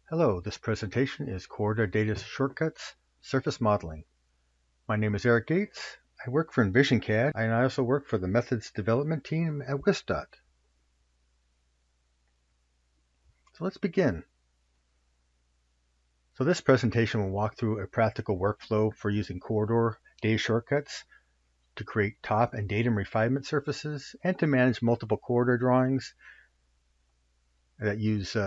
Hello, this presentation is Corridor Data Shortcuts Surface Modeling. My name is Eric Gates. I work for EnvisionCAD, and I also work for the Methods Development team at WisDOT. So let's begin. So this presentation will walk through a practical workflow for using Corridor Data Shortcuts to create top and datum refinement surfaces and to manage multiple corridor drawings that use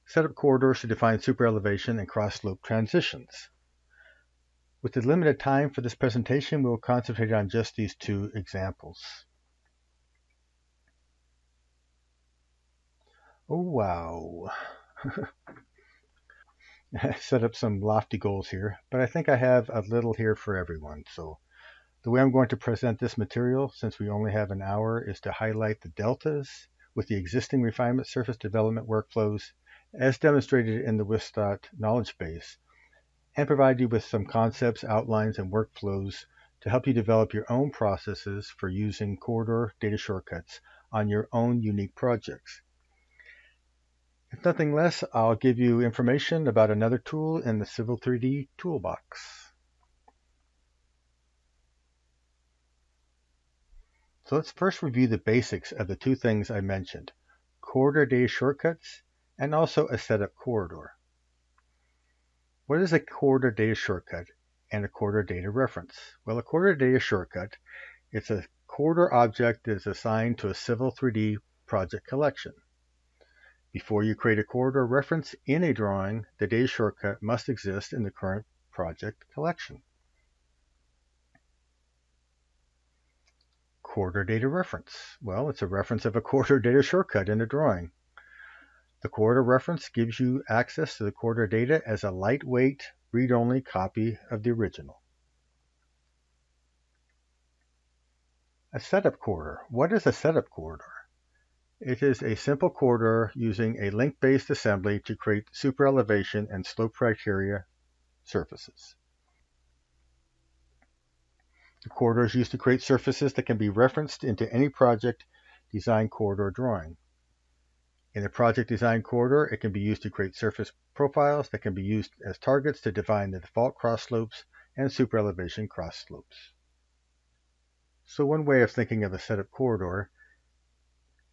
setup corridors to define super elevation and cross slope transitions. With the limited time for this presentation, we will concentrate on just these two examples. Oh, wow. I set up some lofty goals here, but I think I have a little here for everyone. So the way I'm going to present this material, since we only have an hour, is to highlight the deltas with the existing refinement surface development workflows as demonstrated in the WisDOT knowledge base, and provide you with some concepts, outlines, and workflows to help you develop your own processes for using Corridor Data Shortcuts on your own unique projects. If nothing less, I'll give you information about another tool in the Civil 3D toolbox. So let's first review the basics of the two things I mentioned, Corridor Data Shortcuts and also a setup corridor. What is a corridor data shortcut and a corridor data reference? Well, a corridor data shortcut is a corridor object that is assigned to a Civil 3D project collection. Before you create a corridor reference in a drawing, the data shortcut must exist in the current project collection. Corridor data reference. Well, it's a reference of a corridor data shortcut in a drawing. The corridor reference gives you access to the corridor data as a lightweight, read-only copy of the original. A setup corridor. What is a setup corridor? It is a simple corridor using a link-based assembly to create super elevation and slope criteria surfaces. The corridor is used to create surfaces that can be referenced into any project design corridor drawing. In the project design corridor, it can be used to create surface profiles that can be used as targets to define the default cross slopes and super elevation cross slopes. So one way of thinking of a setup corridor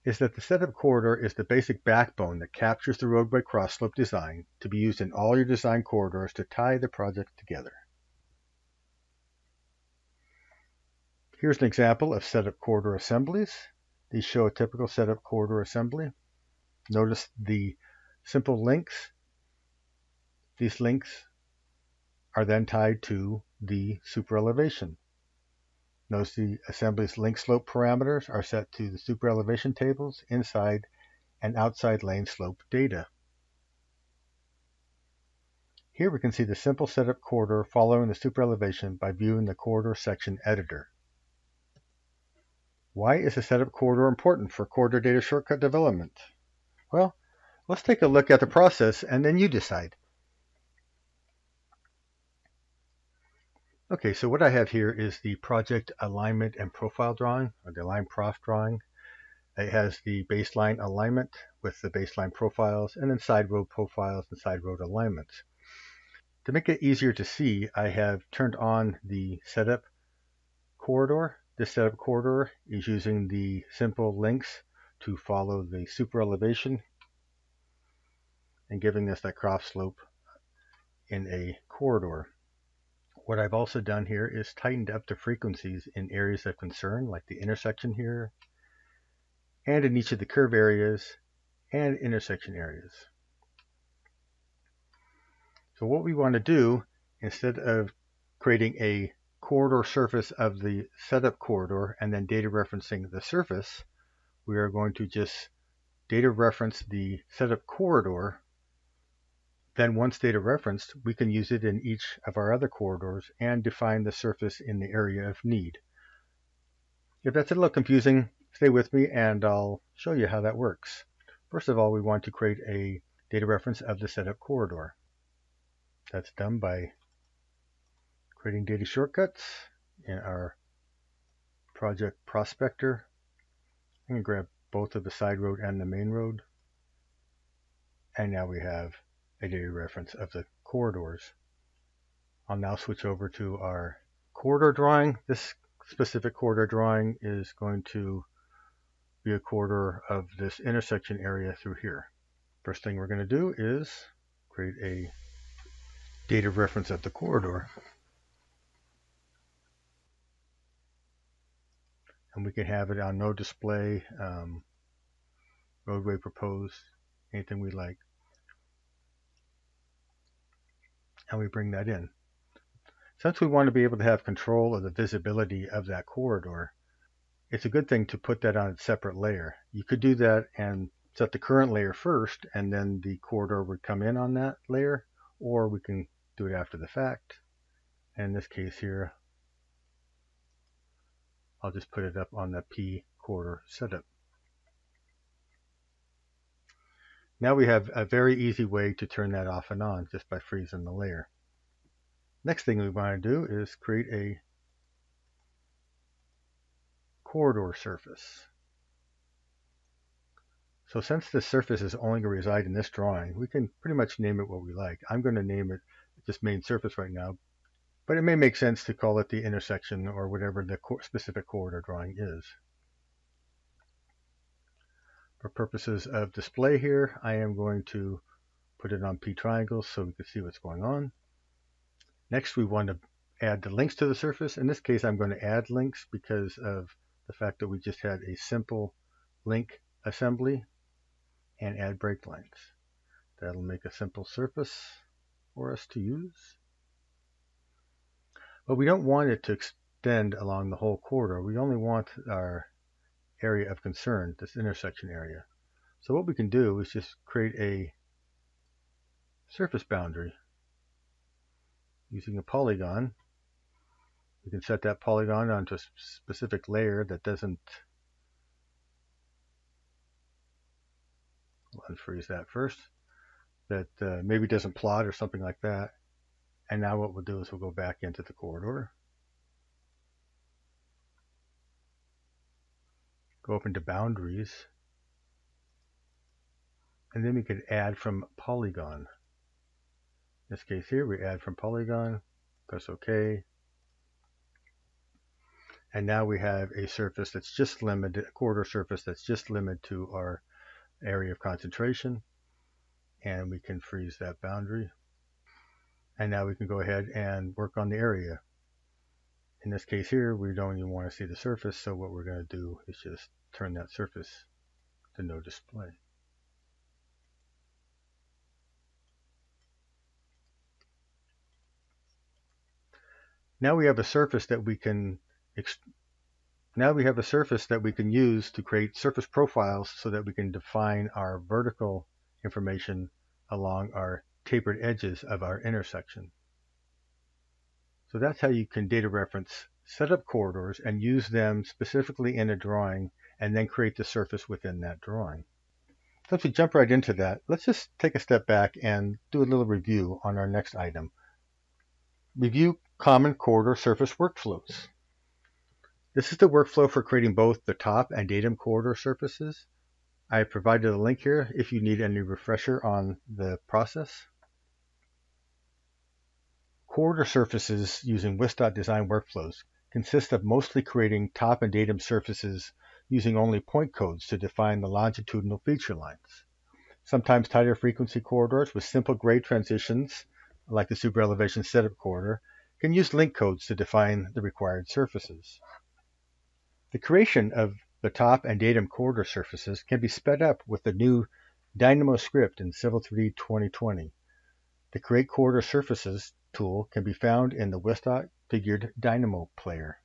is that the setup corridor is the basic backbone that captures the roadway cross slope design to be used in all your design corridors to tie the project together. Here's an example of setup corridor assemblies. These show a typical setup corridor assembly. Notice the simple links. These links are then tied to the super elevation. Notice the assembly's link slope parameters are set to the super elevation tables, inside and outside lane slope data. Here we can see the simple setup corridor following the super elevation by viewing the corridor section editor. Why is a setup corridor important for corridor data shortcut development? Well, let's take a look at the process and then you decide. Okay, so what I have here is the project alignment and profile drawing, or the align prof drawing. It has the baseline alignment with the baseline profiles and then side road profiles and side road alignments. To make it easier to see, I have turned on the setup corridor. This setup corridor is using the simple links to follow the super elevation and giving us that cross slope in a corridor. What I've also done here is tightened up the frequencies in areas of concern, like the intersection here, and in each of the curve areas and intersection areas. So what we want to do, instead of creating a corridor surface of the setup corridor and then data referencing the surface, we are going to just data reference the setup corridor. Then once data referenced, we can use it in each of our other corridors and define the surface in the area of need. If that's a little confusing, stay with me and I'll show you how that works. First of all, we want to create a data reference of the setup corridor. That's done by creating data shortcuts in our project prospector. I'm going to grab both of the side road and the main road. And now we have a data reference of the corridors. I'll now switch over to our corridor drawing. This specific corridor drawing is going to be a corridor of this intersection area through here. First thing we're going to do is create a data reference of the corridor. And we can have it on no display, roadway proposed, anything we like. And we bring that in. Since we want to be able to have control of the visibility of that corridor, it's a good thing to put that on a separate layer. You could do that and set the current layer first, and then the corridor would come in on that layer, or we can do it after the fact. And in this case here, I'll just put it up on the P corridor setup. Now we have a very easy way to turn that off and on just by freezing the layer. Next thing we want to do is create a corridor surface. So since this surface is only going to reside in this drawing, we can pretty much name it what we like. I'm going to name it just main surface right now, but it may make sense to call it the intersection or whatever the specific corridor drawing is. For purposes of display here, I am going to put it on P triangles so we can see what's going on. Next, we want to add the links to the surface. In this case, I'm going to add links because of the fact that we just had a simple link assembly and add break lines. That'll make a simple surface for us to use. But we don't want it to extend along the whole corridor. We only want our area of concern, this intersection area. So what we can do is just create a surface boundary using a polygon. We can set that polygon onto a specific layer that doesn't, we'll unfreeze that first, that maybe doesn't plot or something like that. And now what we'll do is we'll go back into the corridor, go up into boundaries, and then we could add from polygon. In this case here, we add from polygon, press OK. And now we have a surface that's just limited, a corridor surface that's just limited to our area of concentration. And we can freeze that boundary. And now we can go ahead and work on the area. In this case here, we don't even want to see the surface, so what we're going to do is just turn that surface to no display. Now we have a surface that we can use to create surface profiles so that we can define our vertical information along our tapered edges of our intersection. So that's how you can data reference set up corridors and use them specifically in a drawing and then create the surface within that drawing. So if we jump right into that, let's just take a step back and do a little review on our next item. Review common corridor surface workflows. This is the workflow for creating both the top and datum corridor surfaces. I have provided a link here if you need any refresher on the process. Corridor surfaces using WisDOT design workflows consist of mostly creating top and datum surfaces using only point codes to define the longitudinal feature lines. Sometimes tighter frequency corridors with simple grade transitions, like the super elevation setup corridor, can use link codes to define the required surfaces. The creation of the top and datum corridor surfaces can be sped up with the new Dynamo script in Civil 3D 2020. The Create Corridor Surfaces tool can be found in the WisDOT Figured Dynamo player.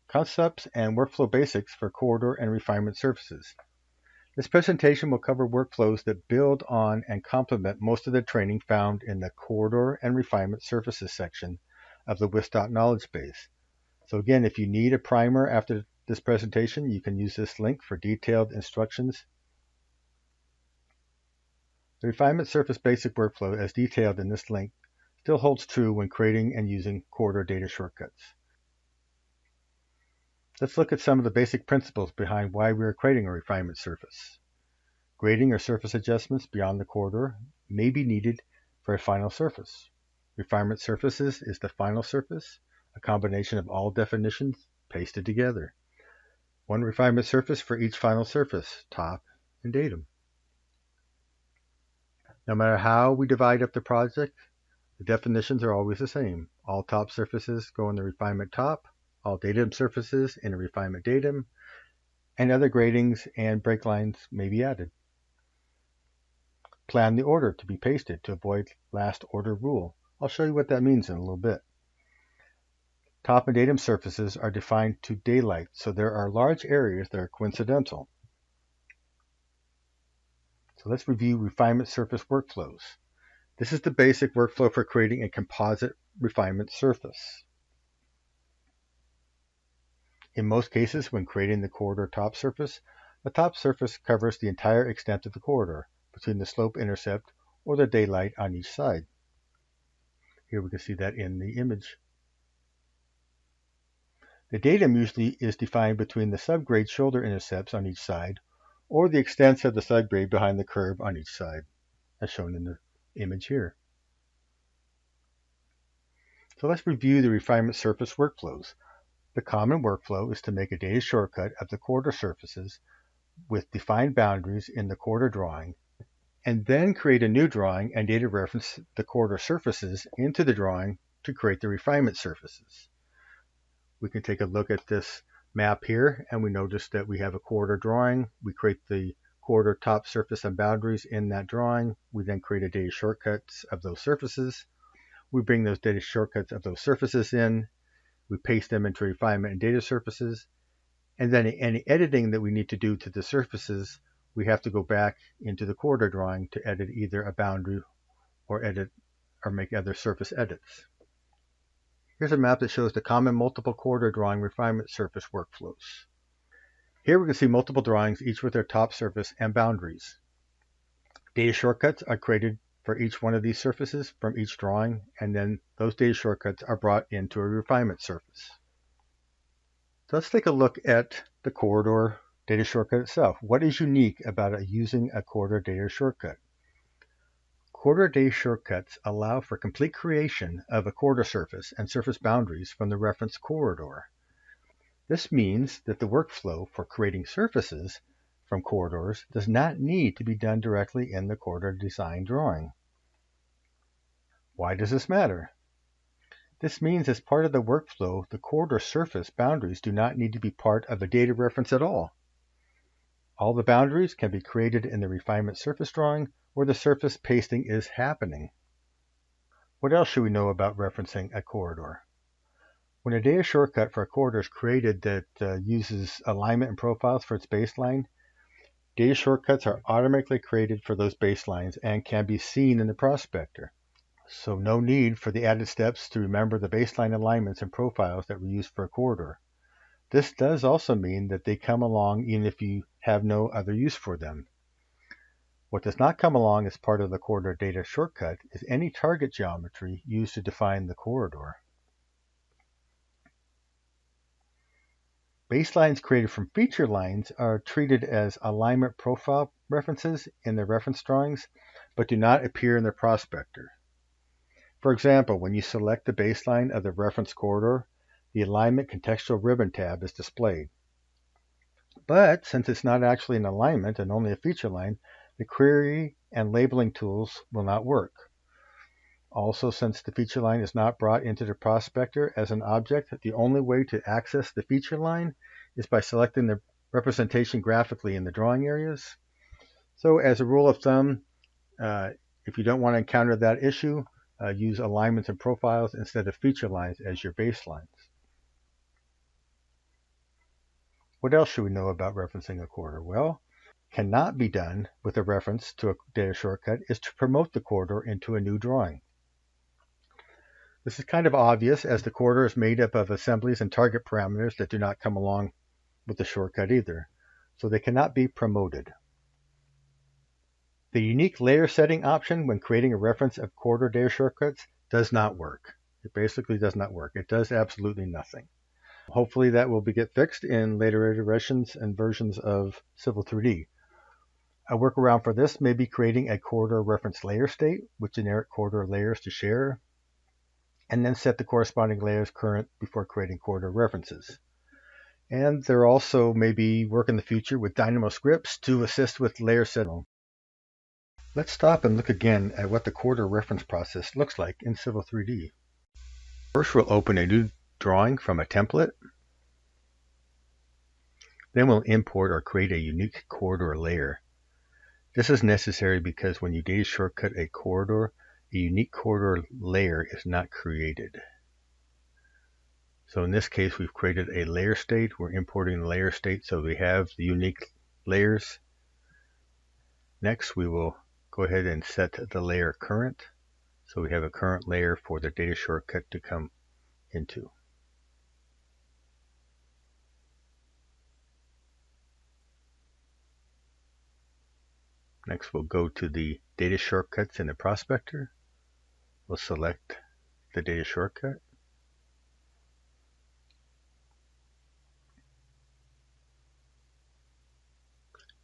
Concepts and workflow basics for corridor and refinement surfaces. This presentation will cover workflows that build on and complement most of the training found in the Corridor and Refinement Surfaces section of the WisDOT knowledge base. So again, if you need a primer after this presentation, you can use this link for detailed instructions. The refinement surface basic workflow, as detailed in this link, still holds true when creating and using corridor data shortcuts. Let's look at some of the basic principles behind why we are creating a refinement surface. Grading or surface adjustments beyond the corridor may be needed for a final surface. Refinement surfaces is the final surface, a combination of all definitions pasted together. One refinement surface for each final surface, top and datum. No matter how we divide up the project, the definitions are always the same. All top surfaces go in the refinement top, all datum surfaces in a refinement datum, and other gradings and break lines may be added. Plan the order to be pasted to avoid last order rule. I'll show you what that means in a little bit. Top and datum surfaces are defined to daylight, so there are large areas that are coincidental. So let's review refinement surface workflows. This is the basic workflow for creating a composite refinement surface. In most cases, when creating the corridor top surface, the top surface covers the entire extent of the corridor between the slope intercept or the daylight on each side. Here we can see that in the image. The datum usually is defined between the subgrade shoulder intercepts on each side or the extents of the subgrade behind the curve on each side, as shown in the image here. So let's review the refinement surface workflows. The common workflow is to make a data shortcut of the corridor surfaces with defined boundaries in the corridor drawing, and then create a new drawing and data reference the corridor surfaces into the drawing to create the refinement surfaces. We can take a look at this map here, and we notice that we have a corridor drawing. We create the corridor top surface and boundaries in that drawing. We then create a data shortcuts of those surfaces. We bring those data shortcuts of those surfaces in. We paste them into refinement and data surfaces. And then any editing that we need to do to the surfaces, we have to go back into the corridor drawing to edit either a boundary or make other surface edits. Here's a map that shows the common multiple corridor drawing refinement surface workflows. Here we can see multiple drawings, each with their top surface and boundaries. Data shortcuts are created for each one of these surfaces from each drawing, and then those data shortcuts are brought into a refinement surface. So let's take a look at the corridor data shortcut itself. What is unique about using a corridor data shortcut? Corridor data shortcuts allow for complete creation of a corridor surface and surface boundaries from the reference corridor. This means that the workflow for creating surfaces from corridors does not need to be done directly in the corridor design drawing. Why does this matter? This means as part of the workflow, the corridor surface boundaries do not need to be part of a data reference at all. All the boundaries can be created in the refinement surface drawing where the surface pasting is happening. What else should we know about referencing a corridor? When a data shortcut for a corridor is created that uses alignment and profiles for its baseline, data shortcuts are automatically created for those baselines and can be seen in the prospector. So no need for the added steps to remember the baseline alignments and profiles that were used for a corridor. This does also mean that they come along even if you have no other use for them. What does not come along as part of the corridor data shortcut is any target geometry used to define the corridor. Baselines created from feature lines are treated as alignment profile references in the reference drawings, but do not appear in the prospector. For example, when you select the baseline of the reference corridor, the alignment contextual ribbon tab is displayed. But since it's not actually an alignment and only a feature line, the query and labeling tools will not work. Also, since the feature line is not brought into the prospector as an object, the only way to access the feature line is by selecting the representation graphically in the drawing areas. So as a rule of thumb, if you don't want to encounter that issue, use alignments and profiles instead of feature lines as your baselines. What else should we know about referencing a corridor? Well, cannot be done with a reference to a data shortcut is to promote the corridor into a new drawing. This is kind of obvious as the corridor is made up of assemblies and target parameters that do not come along with the shortcut either, so they cannot be promoted. The unique layer setting option when creating a reference of corridor data shortcuts does not work. It basically does not work. It does absolutely nothing. Hopefully that will get fixed in later iterations and versions of Civil 3D. A workaround for this may be creating a corridor reference layer state with generic corridor layers to share, and then set the corresponding layers current before creating corridor references. And there also may be work in the future with Dynamo scripts to assist with layer setting. Let's stop and look again at what the corridor reference process looks like in Civil 3D. First, we'll open a new drawing from a template. Then we'll import or create a unique corridor layer. This is necessary because when you data shortcut a corridor, a unique corridor layer is not created. So in this case, we've created a layer state. We're importing the layer state so we have the unique layers. Next, we will go ahead and set the layer current. So we have a current layer for the data shortcut to come into. Next, we'll go to the data shortcuts in the prospector. We'll select the data shortcut.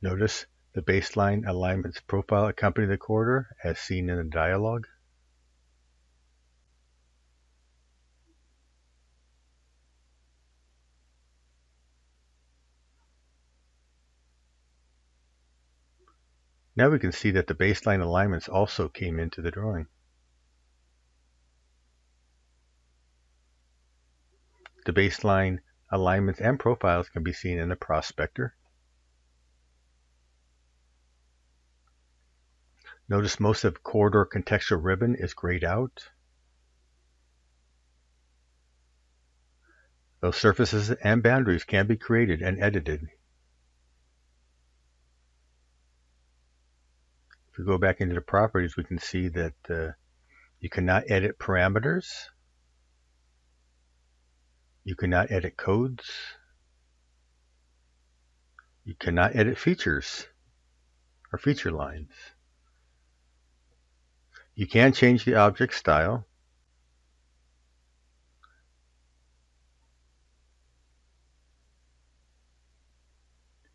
Notice the baseline alignments profile accompany the corridor as seen in the dialog. Now we can see that the baseline alignments also came into the drawing. The baseline alignments and profiles can be seen in the prospector. Notice most of corridor contextual ribbon is grayed out. Those surfaces and boundaries can be created and edited. If we go back into the properties, we can see that you cannot edit parameters. You cannot edit codes. You cannot edit features or feature lines. You can change the object style.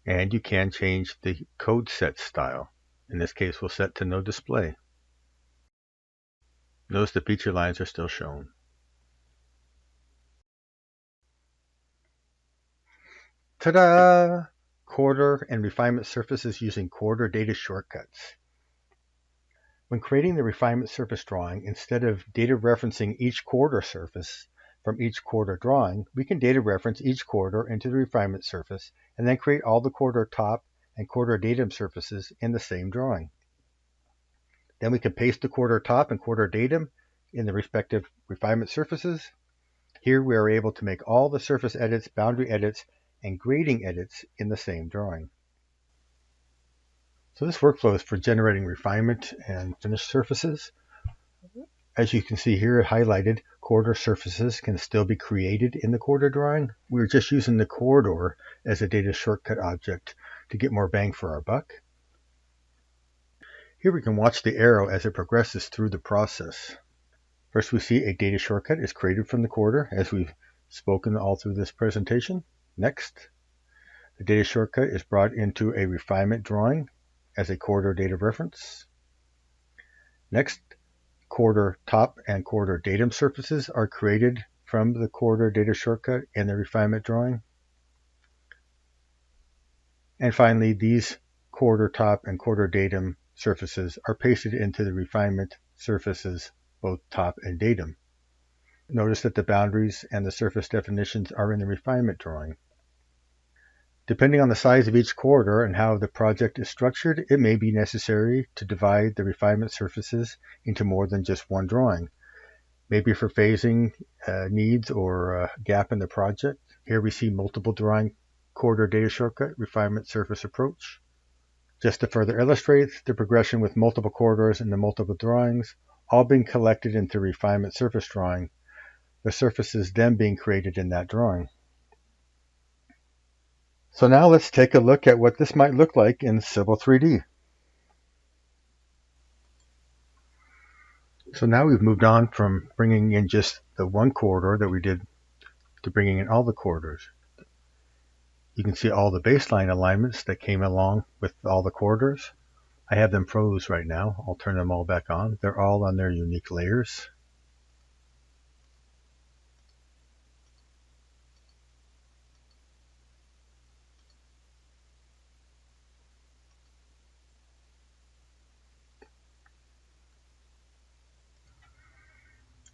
And you can change the code set style. In this case, we'll set to no display. Notice the feature lines are still shown. Ta-da! Corridor and refinement surfaces using corridor data shortcuts. When creating the refinement surface drawing, instead of data referencing each corridor surface from each corridor drawing, we can data reference each corridor into the refinement surface and then create all the corridor top and corridor datum surfaces in the same drawing. Then we can paste the corridor top and corridor datum in the respective refinement surfaces. Here we are able to make all the surface edits, boundary edits, and grading edits in the same drawing. So this workflow is for generating refinement and finished surfaces. As you can see here highlighted, corridor surfaces can still be created in the corridor drawing. We're just using the corridor as a data shortcut object to get more bang for our buck. Here we can watch the arrow as it progresses through the process. First we see a data shortcut is created from the corridor as we've spoken all through this presentation. Next, the data shortcut is brought into a refinement drawing as a corridor data reference. Next, corridor top and corridor datum surfaces are created from the corridor data shortcut in the refinement drawing. And finally, these corridor top and corridor datum surfaces are pasted into the refinement surfaces, both top and datum. Notice that the boundaries and the surface definitions are in the refinement drawing. Depending on the size of each corridor and how the project is structured, it may be necessary to divide the refinement surfaces into more than just one drawing. Maybe for phasing needs or a gap in the project. Here we see multiple drawing corridor data shortcut refinement surface approach. Just to further illustrate the progression with multiple corridors and the multiple drawings, all being collected into refinement surface drawing, the surfaces then being created in that drawing. So now let's take a look at what this might look like in Civil 3D. So now we've moved on from bringing in just the one corridor that we did to bringing in all the corridors. you can see all the baseline alignments that came along with all the corridors. I have them froze right now. I'll turn them all back on. They're all on their unique layers.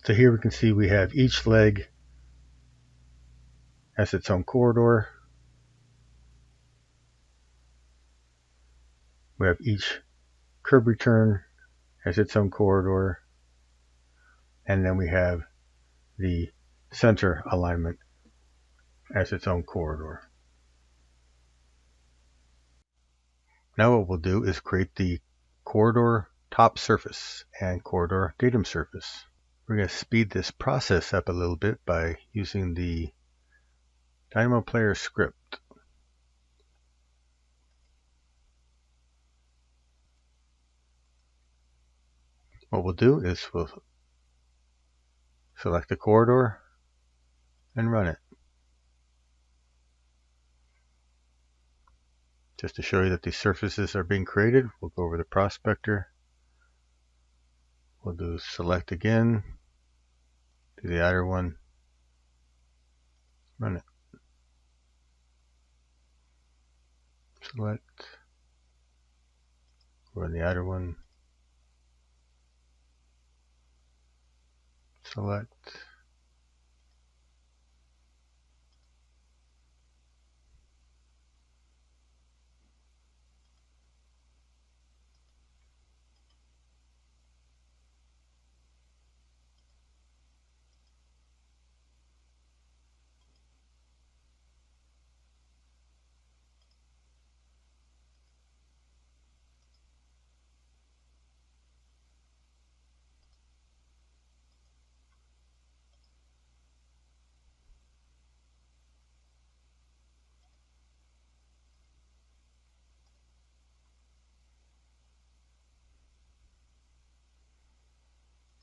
So here we can see we have each leg has its own corridor. We have each curb return has its own corridor. And then we have the center alignment as its own corridor. Now what we'll do is create the corridor top surface and corridor datum surface. We're going to speed this process up a little bit by using the Dynamo Player script. What we'll do is we'll select the corridor and run it. Just to show you that these surfaces are being created, we'll go over the prospector. We'll do select again, do the outer one, run it. Select, run the outer one, select,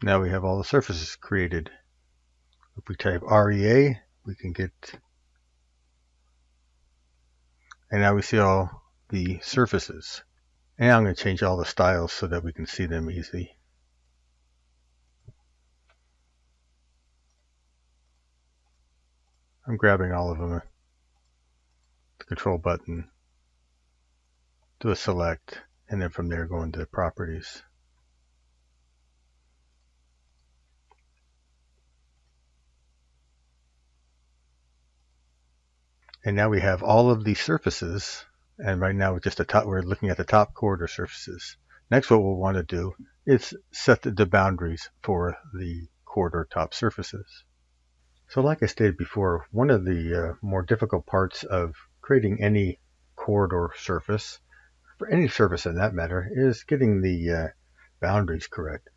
Now we have all the surfaces created. If we type REA, we can get, and now we see all the surfaces. And I'm going to change all the styles so that we can see them easy. I'm grabbing all of them. The control button, do a select, and then from there go into properties. And now we have all of these surfaces, and right now we're looking at the top corridor surfaces. Next, what we'll want to do is set the boundaries for the corridor top surfaces. So like I stated before, one of the more difficult parts of creating any corridor surface, for any surface in that matter, is getting the boundaries correct.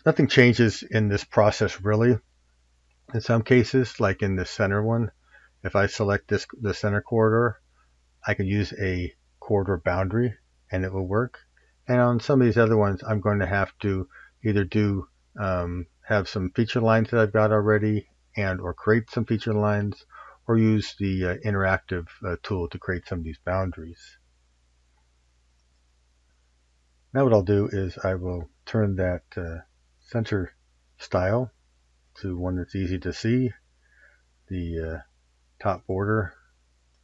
Nothing changes in this process really. In some cases, like in the center one, if I select the center corridor, I can use a corridor boundary and it will work. And on some of these other ones, I'm going to have to either have some feature lines that I've got already and or create some feature lines, or use the interactive tool to create some of these boundaries. Now what I'll do is I will turn that center style to one that's easy to see. The top border,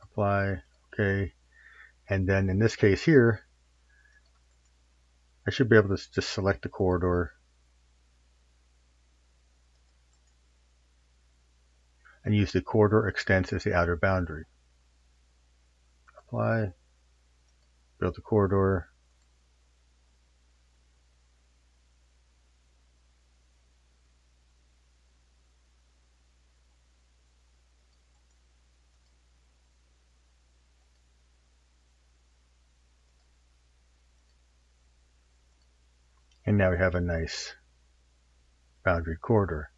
apply, okay. And then in this case here, I should be able to just select the corridor and use the corridor extents as the outer boundary. Apply, build the corridor, and now we have a nice boundary corridor.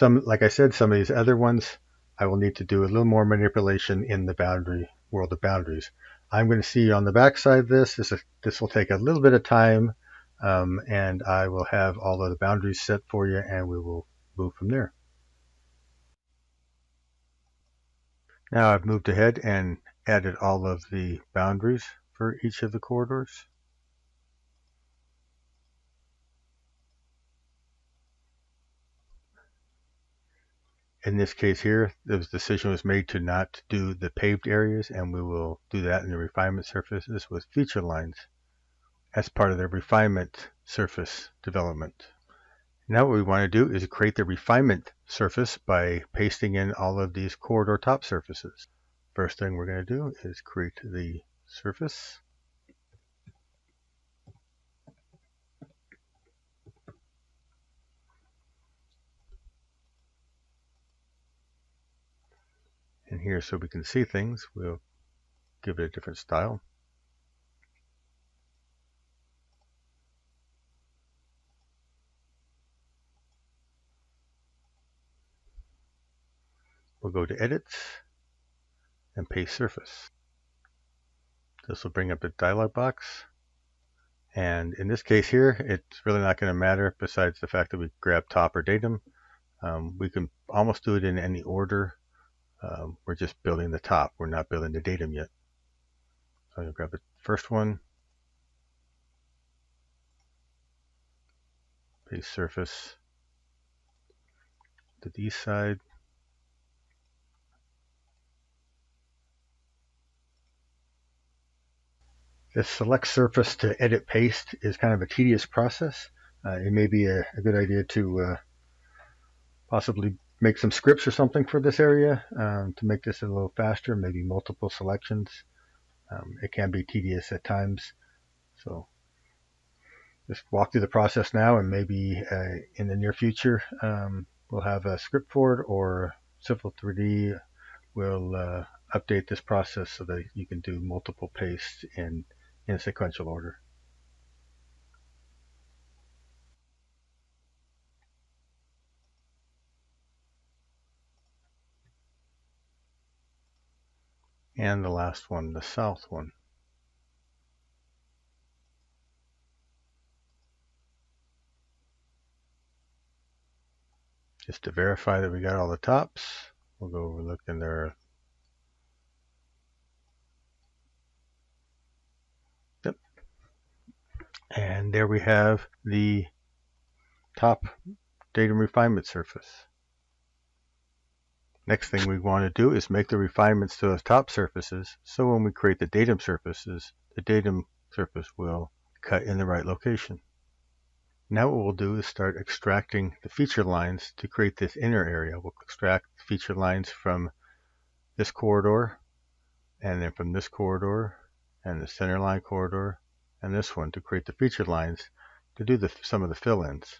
Like I said, some of these other ones, I will need to do a little more manipulation in the boundary world of boundaries. I'm going to see on the back side of this will take a little bit of time, and I will have all of the boundaries set for you, and we will move from there. Now I've moved ahead and added all of the boundaries for each of the corridors. In this case here, the decision was made to not do the paved areas, and we will do that in the refinement surfaces with feature lines as part of the refinement surface development. Now what we want to do is create the refinement surface by pasting in all of these corridor top surfaces. First thing we're going to do is create the surface. And here, so we can see things, we'll give it a different style. We'll go to Edits and Paste Surface. This will bring up a dialog box. And in this case here, it's really not going to matter besides the fact that we grab top or datum. We can almost do it in any order. We're just building the top. We're not building the datum yet. So I'm going to grab the first one, paste surface to the east side. This select surface to edit paste is kind of a tedious process. It may be a good idea to possibly make some scripts or something for this area to make this a little faster, maybe multiple selections. It can be tedious at times. So just walk through the process now, and maybe in the near future we'll have a script for it, or Civil 3D will update this process so that you can do multiple pastes in sequential order. And the last one, the south one. Just to verify that we got all the tops, we'll go look in there. Yep. And there we have the top datum refinement surface. Next thing we want to do is make the refinements to those top surfaces, so when we create the datum surfaces, the datum surface will cut in the right location. Now what we'll do is start extracting the feature lines to create this inner area. We'll extract feature lines from this corridor, and then from this corridor, and the center line corridor, and this one to create the feature lines to do some of the fill-ins.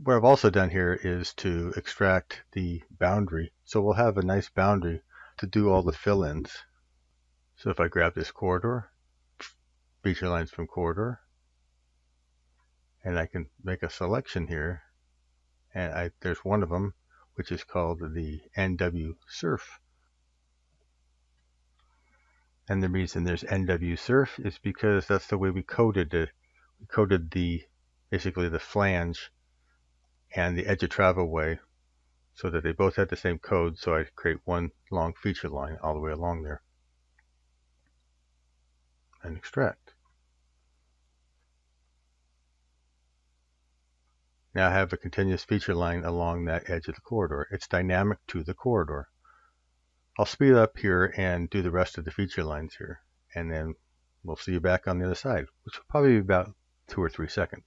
What I've also done here is to extract the boundary. So we'll have a nice boundary to do all the fill-ins. So if I grab this corridor, feature lines from corridor, and I can make a selection here, and there's one of them which is called the NW surf. And the reason there's NW surf is because that's the way we coded it. We coded basically the flange and the edge of travel way so that they both had the same code, so I create one long feature line all the way along there. And extract. Now I have a continuous feature line along that edge of the corridor. It's dynamic to the corridor. I'll speed up here and do the rest of the feature lines here, and then we'll see you back on the other side, which will probably be about 2 or 3 seconds.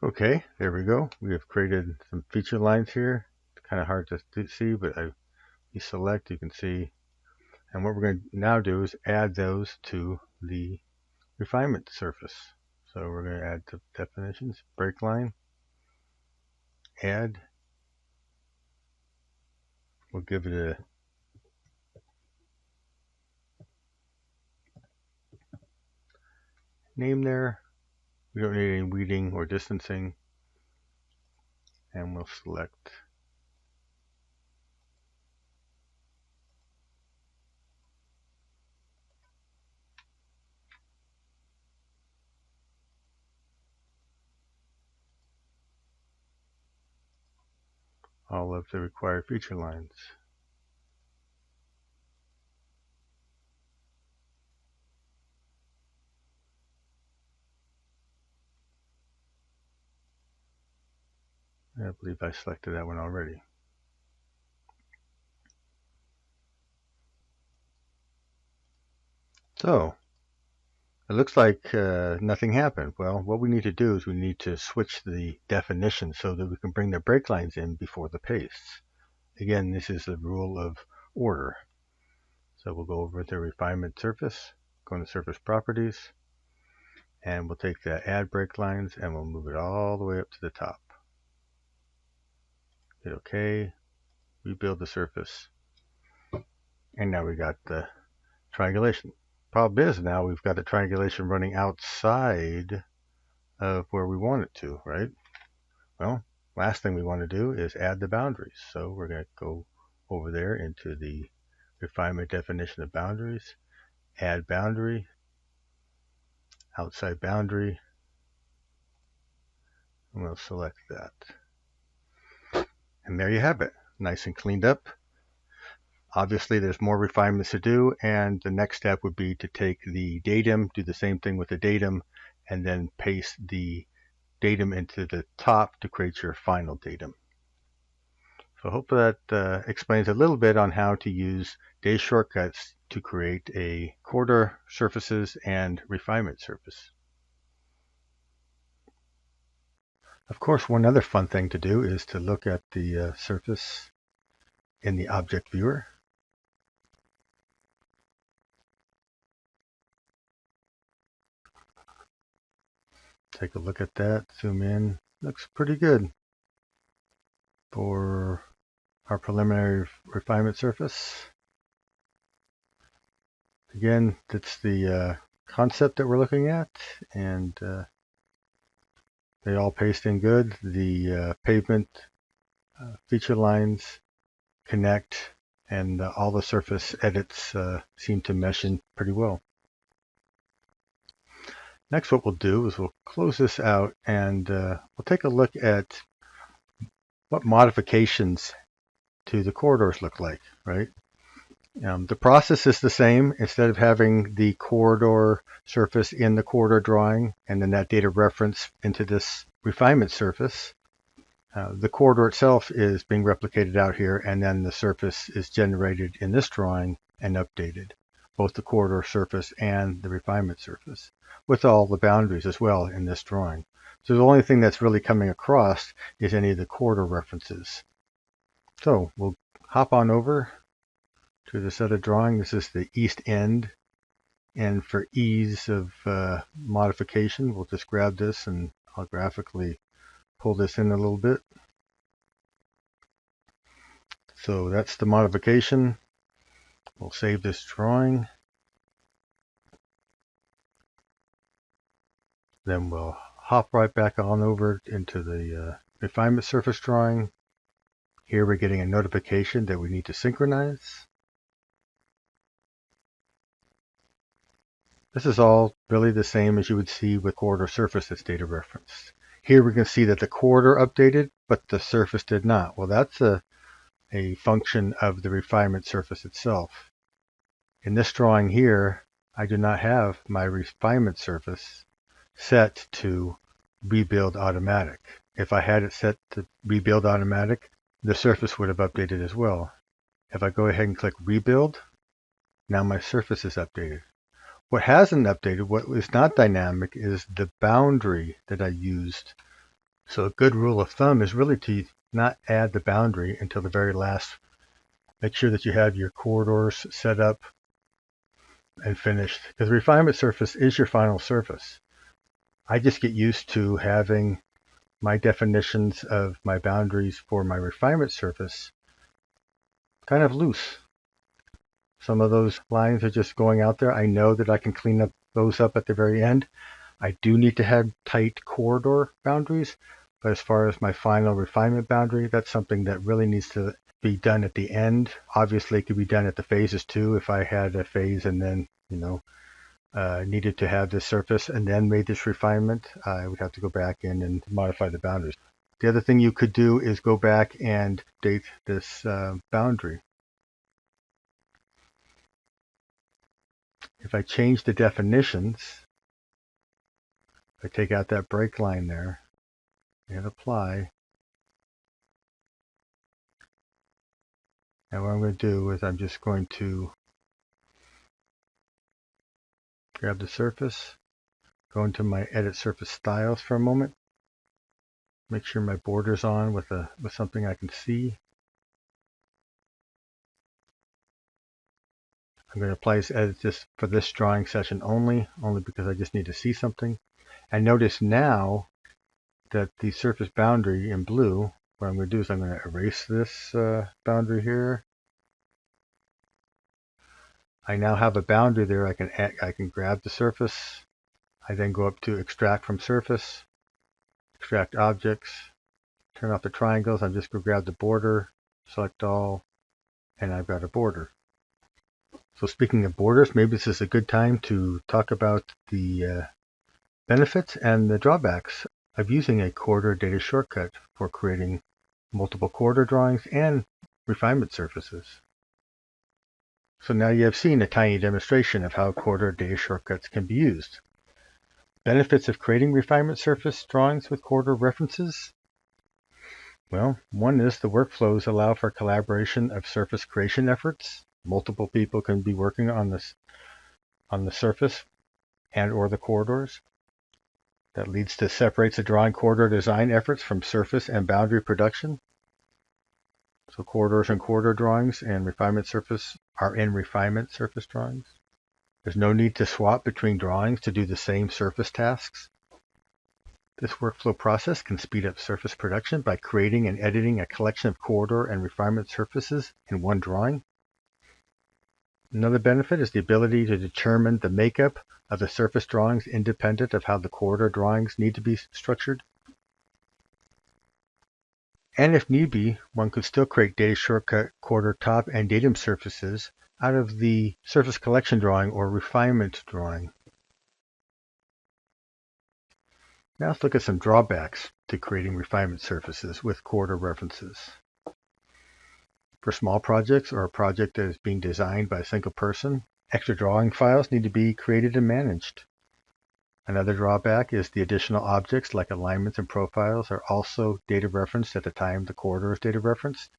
Okay, there we go. We have created some feature lines here. It's kind of hard to see, but you select, you can see. And what we're going to now do is add those to the refinement surface. So we're going to add the definitions, break line, add. We'll give it a name there. We don't need any weeding or distancing. And we'll select all of the required feature lines. I believe I selected that one already. So it looks like nothing happened. Well, what we need to do is we need to switch the definition so that we can bring the break lines in before the pastes. Again, this is the rule of order. So we'll go over the refinement surface, go into surface properties, and we'll take the add break lines and we'll move it all the way up to the top. Hit OK, rebuild the surface, and now we got the triangulation. Problem is now we've got the triangulation running outside of where we want it to, right? Well, last thing we want to do is add the boundaries. So we're going to go over there into the refinement definition of boundaries, add boundary, outside boundary, and we'll select that. And there you have it, nice and cleaned up. Obviously, there's more refinements to do, and the next step would be to take the datum, do the same thing with the datum, and then paste the datum into the top to create your final datum. So hopefully that explains a little bit on how to use day shortcuts to create a corridor surfaces and refinement surface. Of course, one other fun thing to do is to look at the surface in the object viewer. Take a look at that, zoom in, looks pretty good for our preliminary refinement surface. Again, that's the concept that we're looking at, and they all paste in good. The pavement feature lines connect, and all the surface edits seem to mesh in pretty well. Next, what we'll do is we'll close this out, and we'll take a look at what modifications to the corridors look like, right? The process is the same. Instead of having the corridor surface in the corridor drawing and then that data reference into this refinement surface, the corridor itself is being replicated out here, and then the surface is generated in this drawing and updated, both the corridor surface and the refinement surface, with all the boundaries as well in this drawing. So the only thing that's really coming across is any of the corridor references. So we'll hop on over to the set of drawing. This is the east end, and for ease of modification, we'll just grab this and I'll graphically pull this in a little bit. So that's the modification. We'll save this drawing. Then we'll hop right back on over into the refinement surface drawing. Here we're getting a notification that we need to synchronize. This is all really the same as you would see with corridor surface that's data referenced. Here we can see that the corridor updated, but the surface did not. Well, that's a function of the refinement surface itself. In this drawing here, I do not have my refinement surface set to rebuild automatic. If I had it set to rebuild automatic, the surface would have updated as well. If I go ahead and click rebuild, now my surface is updated. What hasn't updated, what is not dynamic, is the boundary that I used. So a good rule of thumb is really to not add the boundary until the very last. Make sure that you have your corridors set up and finished, because the refinement surface is your final surface. I just get used to having my definitions of my boundaries for my refinement surface kind of loose. Some of those lines are just going out there. I know that I can clean those up at the very end. I do need to have tight corridor boundaries, but as far as my final refinement boundary, that's something that really needs to be done at the end. Obviously, it could be done at the phases too. If I had a phase and then, needed to have this surface and then made this refinement, I would have to go back in and modify the boundaries. The other thing you could do is go back and update this boundary. If I change the definitions, if I take out that break line there and apply, and what I'm going to do is I'm just going to grab the surface, go into my edit surface styles for a moment, make sure my border's on with something I can see. I'm going to apply this edit just for this drawing session only because I just need to see something. And notice now that the surface boundary in blue, what I'm going to do is I'm going to erase this boundary here. I now have a boundary there. I can grab the surface. I then go up to extract from surface, extract objects, turn off the triangles. I'm just going to grab the border, select all, and I've got a border. So speaking of borders, maybe this is a good time to talk about the benefits and the drawbacks of using a corridor data shortcut for creating multiple corridor drawings and refinement surfaces. So now you have seen a tiny demonstration of how corridor data shortcuts can be used. Benefits of creating refinement surface drawings with corridor references? Well, one is the workflows allow for collaboration of surface creation efforts. Multiple people can be working on the surface and or the corridors. That leads to separates the drawing corridor design efforts from surface and boundary production. So corridors and corridor drawings and refinement surface are in refinement surface drawings. There's no need to swap between drawings to do the same surface tasks. This workflow process can speed up surface production by creating and editing a collection of corridor and refinement surfaces in one drawing. Another benefit is the ability to determine the makeup of the surface drawings independent of how the corridor drawings need to be structured. And if need be, one could still create data shortcut corridor top and datum surfaces out of the surface collection drawing or refinement drawing. Now let's look at some drawbacks to creating refinement surfaces with corridor references. For small projects or a project that is being designed by a single person, extra drawing files need to be created and managed. Another drawback is the additional objects like alignments and profiles are also data referenced at the time the corridor is data referenced.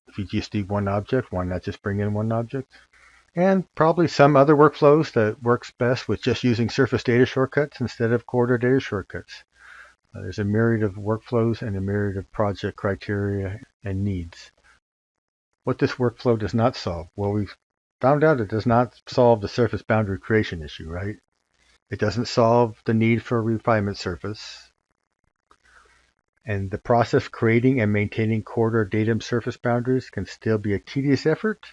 If you just need one object, why not just bring in one object? And probably some other workflows that works best with just using surface data shortcuts instead of corridor data shortcuts. There's a myriad of workflows and a myriad of project criteria and needs. What this workflow does not solve? Well, we've found out it does not solve the surface boundary creation issue, right? It doesn't solve the need for a refinement surface. And the process of creating and maintaining corridor datum surface boundaries can still be a tedious effort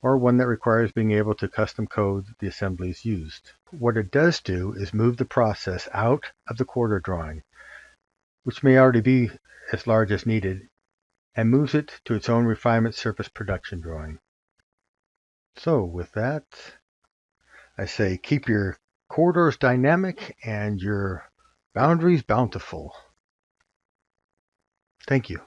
or one that requires being able to custom code the assemblies used. What it does do is move the process out of the corridor drawing, which may already be as large as needed, and moves it to its own refinement surface production drawing. So with that, I say keep your corridors dynamic and your boundaries bountiful. Thank you.